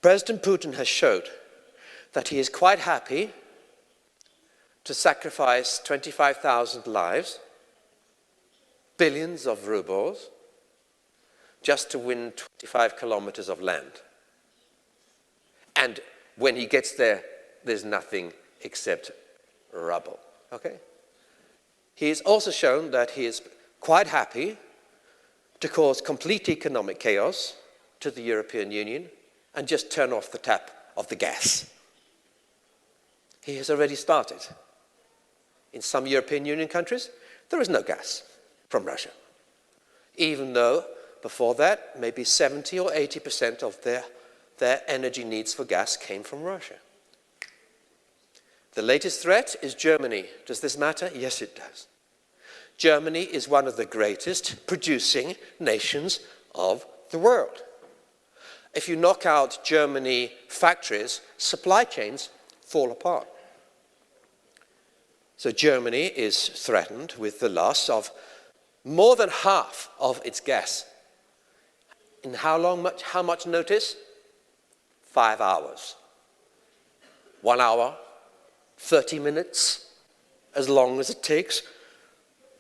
President Putin has showed that he is quite happy to sacrifice 25,000 lives, billions of rubles, just to win 25 kilometers of land. And when he gets there, there's nothing except rubble. Okay? He has also shown that he is quite happy to cause complete economic chaos to the European Union and just turn off the tap of the gas. He has already started. In some European Union countries, there is no gas from Russia, even though before that, maybe 70 or 80% of their energy needs for gas came from Russia. The latest threat is Germany. Does this matter? Yes, it does. Germany is one of the greatest producing nations of the world. If you knock out Germany factories, supply chains fall apart. So Germany is threatened with the loss of more than half of its gas. In how much notice? 5 hours. 1 hour, 30 minutes, as long as it takes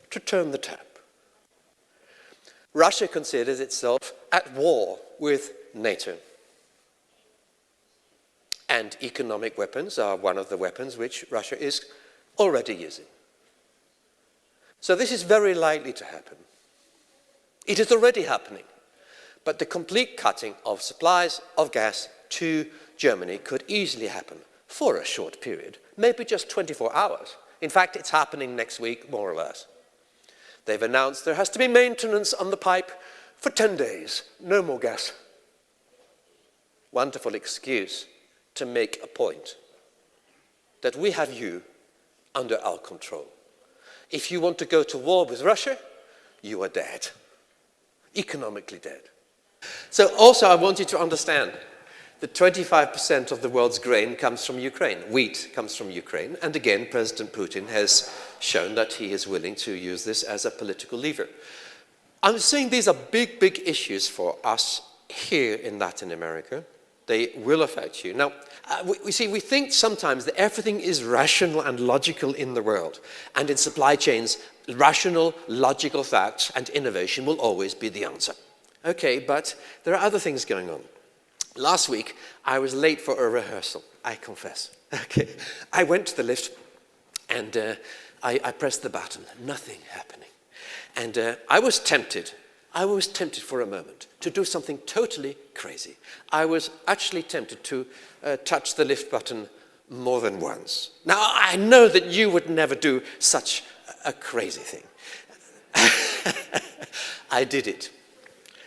to turn the tap. Russia considers itself at war with NATO. And economic weapons are one of the weapons which Russia is already using. So this is very likely to happen. It is already happening. But the complete cutting of supplies of gas to Germany could easily happen for a short period, maybe just 24 hours. In fact, it's happening next week, more or less. They've announced there has to be maintenance on the pipe for 10 days. No more gas. Wonderful excuse to make a point that we have you under our control. If you want to go to war with Russia, you are dead. Economically dead. So also I want you to understand that 25% of the world's grain comes from Ukraine. Wheat comes from Ukraine. And again, President Putin has shown that he is willing to use this as a political lever. I'm saying these are big, big issues for us here in Latin America. They will affect you. Now, we think sometimes that everything is rational and logical in the world. And in supply chains, rational, logical facts and innovation will always be the answer. Okay, but there are other things going on. Last week, I was late for a rehearsal, I confess. Okay, I went to the lift and I pressed the button, nothing happening. And I was tempted for a moment to do something totally crazy. I was actually tempted to touch the lift button more than once. Now, I know that you would never do such a crazy thing. I did it.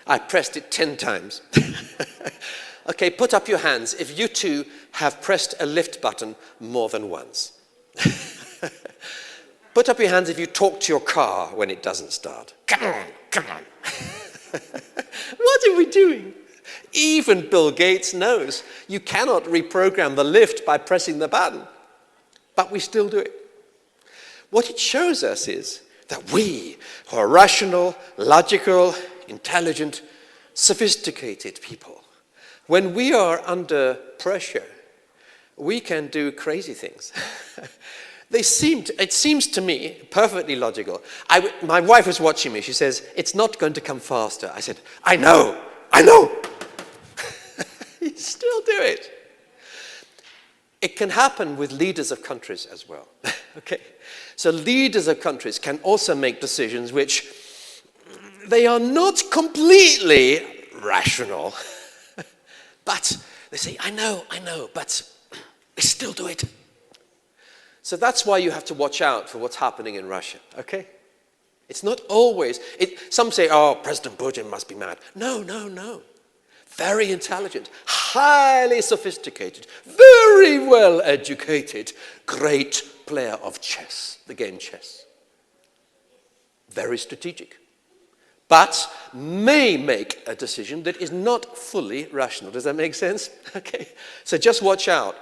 I pressed it 10 times. Okay, put up your hands if you too have pressed a lift button more than once. Put up your hands if you talk to your car when it doesn't start. Come on, come on. What are we doing? Even Bill Gates knows you cannot reprogram the lift by pressing the button. But we still do it. What it shows us is that we, who are rational, logical, intelligent, sophisticated people, when we are under pressure, we can do crazy things. It seems to me perfectly logical. My wife was watching me. She says, it's not going to come faster. I said, I know. You still do it. It can happen with leaders of countries as well. Okay? So leaders of countries can also make decisions which they are not completely rational. But they say, I know, but they still do it. So that's why you have to watch out for what's happening in Russia, okay? It's not always, some say, oh, President Putin must be mad. No. Very intelligent, highly sophisticated, very well educated, great player of chess, the game chess. Very strategic. But may make a decision that is not fully rational. Does that make sense? Okay. So just watch out